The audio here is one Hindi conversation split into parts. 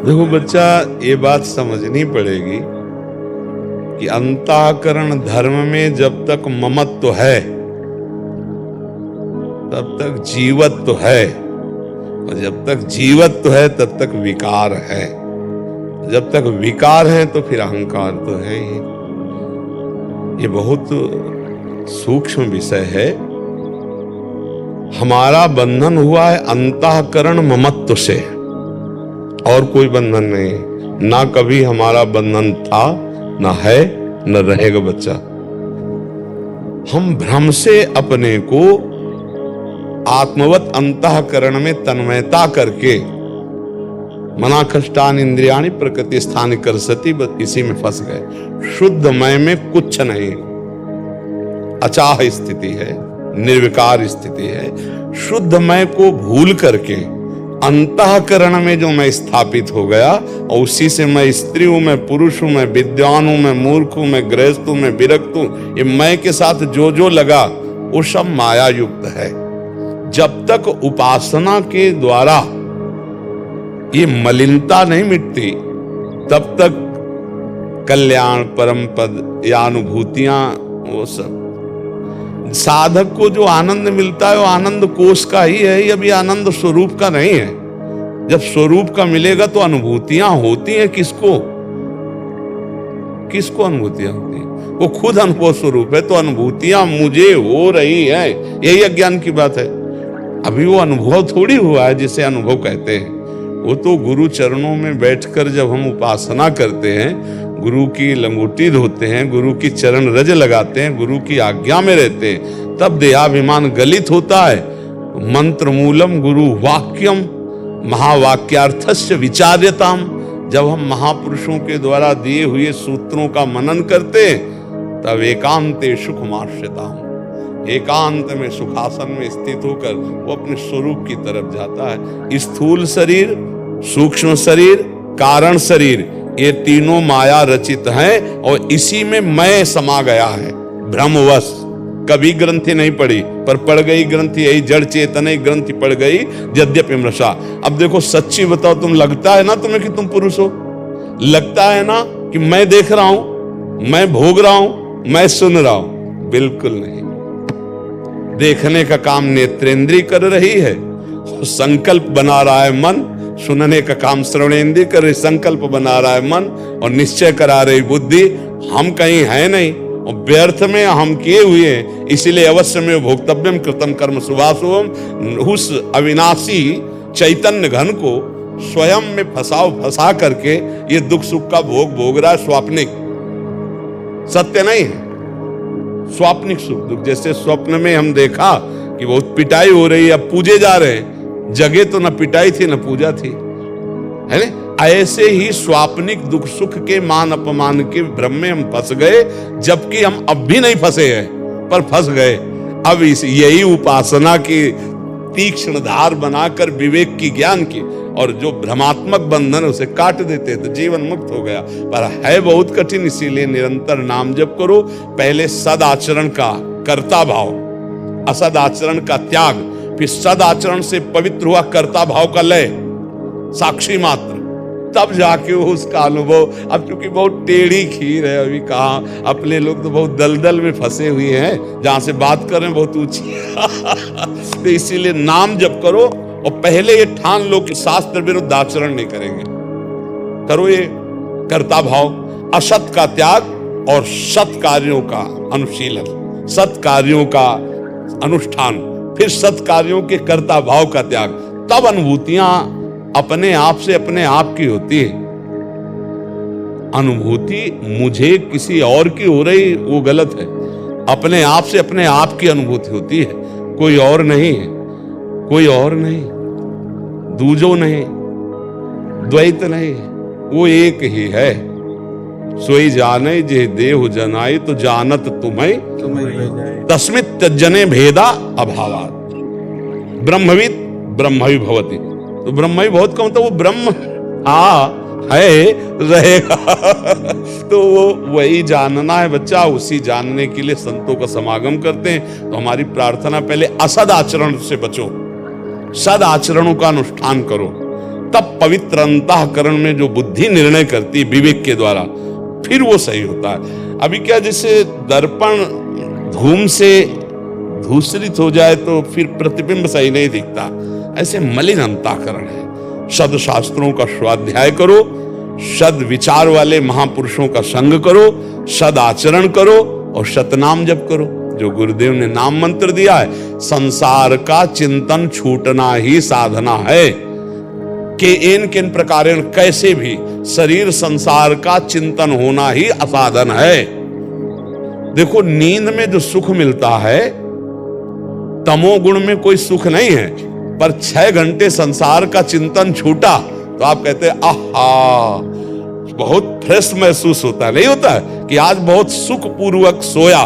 देखो बच्चा, ये बात समझनी पड़ेगी कि अंतःकरण धर्म में जब तक ममत्व है तब तक जीवत्व है, और जब तक जीवत्व है तब तक विकार है। जब तक विकार है तो फिर अहंकार तो है ही। ये बहुत सूक्ष्म विषय है। हमारा बंधन हुआ है अंतःकरण ममत्व से, और कोई बंधन नहीं। ना कभी हमारा बंधन था, ना है, न रहेगा बच्चा। हम भ्रम से अपने को आत्मवत अंतःकरण में तन्मयता करके मना कष्टान इंद्रियाणि प्रकृति स्थान कर सती, बस इसी में फंस गए। शुद्ध मय में कुछ नहीं, अचाह स्थिति है, निर्विकार स्थिति है। शुद्ध मय को भूल करके अंतःकरण में जो मैं स्थापित हो गया, और उसी से मैं स्त्री हूं, मैं पुरुष हूं, मैं विद्वान हूं, मैं मूर्ख हूं, मैं गृहस्थ हूं, मैं विरक्त हूं, ये मैं के साथ जो जो लगा वो सब माया युक्त है। जब तक उपासना के द्वारा ये मलिनता नहीं मिटती, तब तक कल्याण, परम पद या अनुभूतियां, वो सब साधक को जो आनंद मिलता है वो आनंद कोष का ही है, अभी आनंद स्वरूप का नहीं है। जब स्वरूप का मिलेगा तो अनुभूतियां होती हैं किसको? किसको अनुभूतियां होती हैं? वो खुद अनुभव स्वरूप है, तो अनुभूतियां मुझे हो रही है, यही अज्ञान की बात है। अभी वो अनुभव थोड़ी हुआ है जिसे अनुभव कहते हैं। वो तो गुरु चरणों में बैठकर जब हम उपासना करते हैं, गुरु की लंगोटी धोते हैं, गुरु की चरण रज लगाते हैं, गुरु की आज्ञा में रहते हैं, तब देहाभिमान गलित होता है। मंत्र मूलम गुरु वाक्यम महावाक्यार्थस्य विचार्यताम। जब हम महापुरुषों के द्वारा दिए हुए सूत्रों का मनन करते हैं, तब एकांते सुखमाश्रिताम, एकांत में सुखासन में स्थित होकर वो अपने स्वरूप की तरफ जाता है। स्थूल शरीर, सूक्ष्म शरीर, कारण शरीर, ये तीनों माया रचित हैं, और इसी में मैं समा गया है भ्रमवश। कभी ग्रंथि नहीं पड़ी, पर पड़ गई ग्रंथि, यही जड़ चेतन ग्रंथि पड़ गई यद्यपि मृषा। अब देखो सच्ची बताओ, तुम लगता है ना तुम्हें कि तुम पुरुष हो? लगता है ना कि मैं देख रहा हूं, मैं भोग रहा हूं, मैं सुन रहा हूं? बिल्कुल नहीं। देखने का काम नेत्रेंद्रिय कर रही है, संकल्प बना रहा है मन। सुनने का काम श्रवणेंद्रिय कर रही, संकल्प बना रहा है मन, और निश्चय करा रही बुद्धि। हम कहीं है नहीं, और व्यर्थ में हम किए हुए हैं। इसीलिए अवश्य में भोक्तव्यम कृतम कर्म शुभाशुभम। उस अविनाशी चैतन्य घन को स्वयं में फंसा करके ये दुख सुख का भोग भोग रहा है। स्वाप्निक, सत्य नहीं है, स्वाप्निक सुख दुख। जैसे स्वप्न में हम देखा कि बहुत पिटाई हो रही है, अब पूजे जा रहे हैं, जगह तो न पिटाई थी न पूजा थी, है ना? ऐसे ही स्वाप्निक दुख सुख के मान अपमान के भ्रम में हम फंस गए, जबकि हम अब भी नहीं फंसे हैं, पर फंस गए। अब यही उपासना की तीक्ष्ण धार बनाकर विवेक की, ज्ञान की, और जो भ्रमात्मक बंधन उसे काट देते तो जीवन मुक्त हो गया। पर है बहुत कठिन, इसीलिए निरंतर नाम जप करो। पहले सद आचरण का कर्ता भाव, असद आचरण का त्याग, फिर सद आचरण से पवित्र हुआ कर्ता भाव का लय, साक्षी मात्र, तब जाके उसका अनुभव। अब क्योंकि बहुत टेढ़ी खीर है, अभी कहा अपने लोग तो बहुत दलदल में फंसे हुए हैं, जहां से बात कर रहे हैं बहुत ऊंची तो इसीलिए नाम जप करो, और पहले ये ठान लो कि शास्त्र विरुद्ध आचरण नहीं करेंगे। करो ये कर्ता भाव, असत का त्याग और सत कार्यों का अनुशीलन, सत कार्यों का अनुष्ठान, फिर सत कार्यों के कर्ता भाव का त्याग। तब अनुभूतियां अपने आप से अपने आप की होती है। अनुभूति मुझे किसी और की हो रही वो गलत है। अपने आप से अपने आप की अनुभूति होती है, कोई और नहीं है, कोई और नहीं, दूजो नहीं, द्वैत नहीं, वो एक ही है। सोई जाने जे देहु जनाई, तो जानत तुम्हें तस्मित त्यजने भेदा अभावात। ब्रह्मविद ब्रह्मवि भवति। तो ब्रह्मवि बहुत कम, तो वो ब्रह्म है, रहेगा तो वो वही जानना है बच्चा। उसी जानने के लिए संतों का समागम करते हैं। तो हमारी प्रार्थना, पहले असद आचरण से बचो, सद आचरणों का अनुष्ठान करो, तब पवित्र अंतःकरण में जो बुद्धि निर्णय करती है विवेक के द्वारा, फिर वो सही होता है। अभी क्या, जैसे दर्पण धूम से धूसरित हो जाए तो फिर प्रतिबिंब सही नहीं दिखता, ऐसे मलिन अंतःकरण है। सद शास्त्रों का स्वाध्याय करो, सद विचार वाले महापुरुषों का संग करो, सद आचरण करो और सतनाम जप करो। जो गुरुदेव ने नाम मंत्र दिया है, संसार का चिंतन छूटना ही साधना है। कि इन किन प्रकारेण कैसे भी शरीर संसार का चिंतन होना ही असाधन है। देखो, नींद में जो सुख मिलता है, तमोगुण में कोई सुख नहीं है, पर 6 घंटे संसार का चिंतन छूटा तो आप कहते हैं आहा, बहुत फ्रेश महसूस होता है। नहीं होता है कि आज बहुत सुख पूर्वक सोया,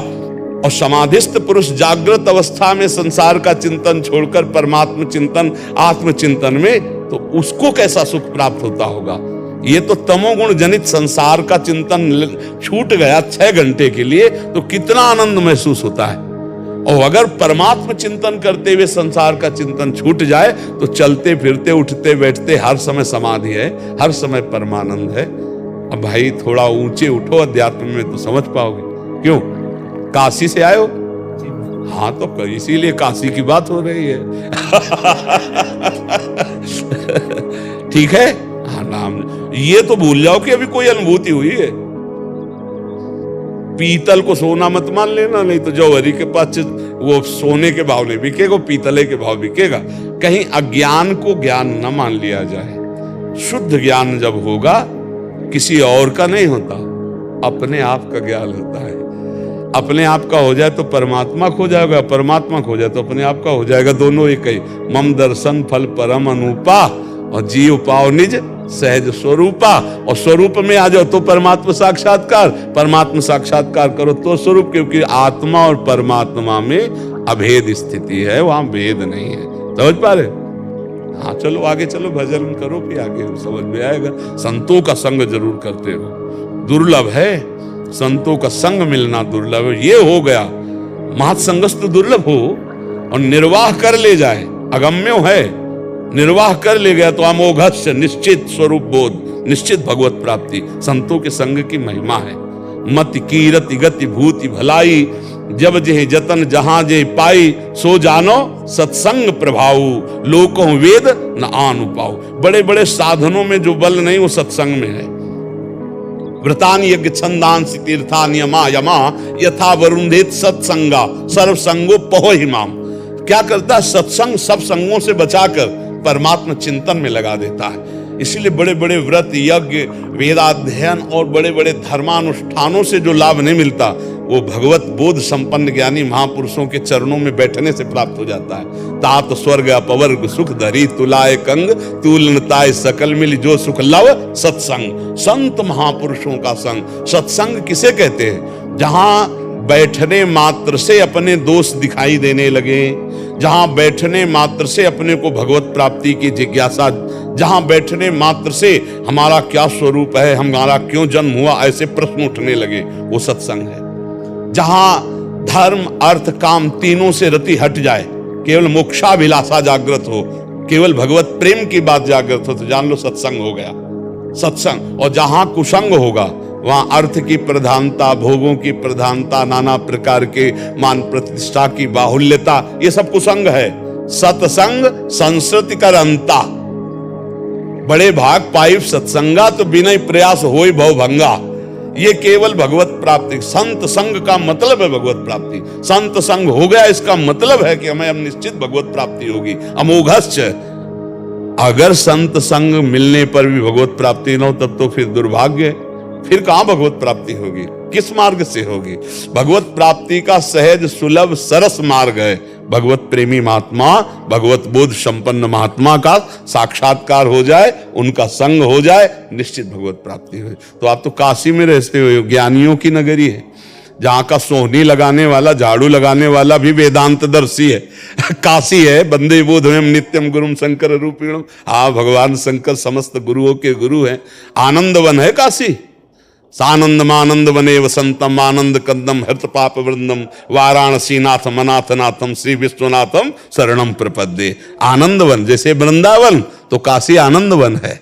और समाधिस्थ पुरुष जागृत अवस्था में संसार का चिंतन छोड़कर परमात्म चिंतन, आत्मचिंतन में, तो उसको कैसा सुख प्राप्त होता होगा। ये तो तमोगुण जनित संसार का चिंतन छूट गया 6 घंटे के लिए, तो कितना आनंद महसूस होता है। और अगर परमात्म चिंतन करते हुए संसार का चिंतन छूट जाए तो चलते फिरते उठते बैठते हर समय समाधि है, हर समय परमानंद है। अब भाई थोड़ा ऊंचे उठो अध्यात्म में तो समझ पाओगे। क्यों, काशी से आए हो? हाँ, तो इसीलिए काशी की बात हो रही है। ठीक है, हाँ नाम, ये तो भूल जाओ कि अभी कोई अनुभूति हुई है। पीतल को सोना मत मान लेना, नहीं तो जौहरी के पास वो सोने के भाव नहीं बिकेगा, पीतले के भाव बिकेगा। कहीं अज्ञान को ज्ञान न मान लिया जाए। शुद्ध ज्ञान जब होगा, किसी और का नहीं होता, अपने आप का ज्ञान होता है। अपने आप का हो जाए तो परमात्मा खो जाएगा, परमात्मा खो जाए तो अपने आप का हो जाएगा। दोनों एक ही। मम दर्शन फल परम अनुपा, और जीव पाओ निज सहज स्वरूपा। और स्वरूप में आ जाओ तो परमात्मा साक्षात्कार, परमात्मा साक्षात्कार करो तो स्वरूप, क्योंकि आत्मा और परमात्मा में अभेद स्थिति है, वहां भेद नहीं है। समझ पा रहे? हाँ, चलो आगे चलो, भजन करो, फिर आगे समझ में आएगा। संतों का संग जरूर करते रहो, दुर्लभ है संतों का संग मिलना, दुर्लभ है। ये हो गया महत्संगस्त दुर्लभ हो और निर्वाह कर ले जाए, अगम्य है, निर्वाह कर ले गया तो अमोघस्य निश्चित स्वरूप बोध, निश्चित भगवत प्राप्ति। संतों के संग की महिमा है। मति कीरति गति भूति भलाई, जब जेह जतन जहां जे पाई, सो जानो सत्संग प्रभाऊ, लोकों वेद न आन उपाऊ। बड़े बड़े साधनों में जो बल नहीं वो सत्संग में है। व्रतान यज्ञ छंदांसि तीर्थान यमा यमा, यथा वरुंधेत सत्संगा सर्वसंगो पहो हिमाम। क्या करता है? सत्संग सब संगों से बचाकर परमात्मा चिंतन में लगा देता है। इसीलिए बड़े बड़े व्रत यज्ञ वेदाध्ययन और बड़े बड़े धर्मानुष्ठानों से जो लाभ नहीं मिलता, वो भगवत बोध संपन्न ज्ञानी महापुरुषों के चरणों में बैठने से प्राप्त हो जाता है। तात स्वर्ग अपवर्ग सुख धरी तुलाए कंग, तुलनताय सकल मिल जो सुख लव सत्संग। संत महापुरुषों का संग, सत्संग किसे कहते हैं? जहां बैठने मात्र से अपने दोष दिखाई देने लगे, जहां बैठने मात्र से अपने को भगवत प्राप्ति की जिज्ञासा, जहां बैठने मात्र से हमारा क्या स्वरूप है, हमारा क्यों जन्म हुआ, ऐसे प्रश्न उठने लगे, वो सत्संग है। जहां धर्म अर्थ काम तीनों से रति हट जाए, केवल मोक्षाभिलाषा जागृत हो, केवल भगवत प्रेम की बात जागृत हो, तो जान लो सत्संग हो गया, सत्संग। और जहां कुसंग होगा, वहां अर्थ की प्रधानता, भोगों की प्रधानता, नाना प्रकार के मान प्रतिष्ठा की बाहुल्यता, ये सब कुसंग है। सत्संग संस्कृति कर अंता, बड़े भाग पाइप सत्संगा, तो बिना प्रयास होई भव भंगा। ये केवल भगवत प्राप्ति, संत संग का मतलब है भगवत प्राप्ति। संत संग हो गया, इसका मतलब है कि हमें अब निश्चित भगवत प्राप्ति होगी। अमोघस्य। अगर संत संग मिलने पर भी भगवत प्राप्ति न हो, तब तो फिर दुर्भाग्य है। फिर कहां भगवत प्राप्ति होगी? किस मार्ग से होगी? भगवत प्राप्ति का सहज सुलभ सरस मार्ग है भगवत प्रेमी महात्मा, भगवत बोध संपन्न महात्मा का साक्षात्कार हो जाए, उनका संग हो जाए, निश्चित भगवत प्राप्ति हो। तो आप तो काशी में रहते हो, ज्ञानियों की नगरी है, जहां का सोहनी लगाने वाला, झाड़ू लगाने वाला भी वेदांत दर्शी है। काशी है। बंदे बोधमयम नित्यम गुरुम शंकर रूपिणम। हाँ, भगवान शंकर समस्त गुरुओं के गुरु हैं। आनंद वन है काशी। सानंदमानंद वने वसंतम आनंद कंदम हृत पाप वृंदम वाराणसी नाथम अनाथ नाथम श्री विश्वनाथम शरणम प्रपद्ये। आनंद वन जैसे वृंदावन तो काशी आनंद वन है।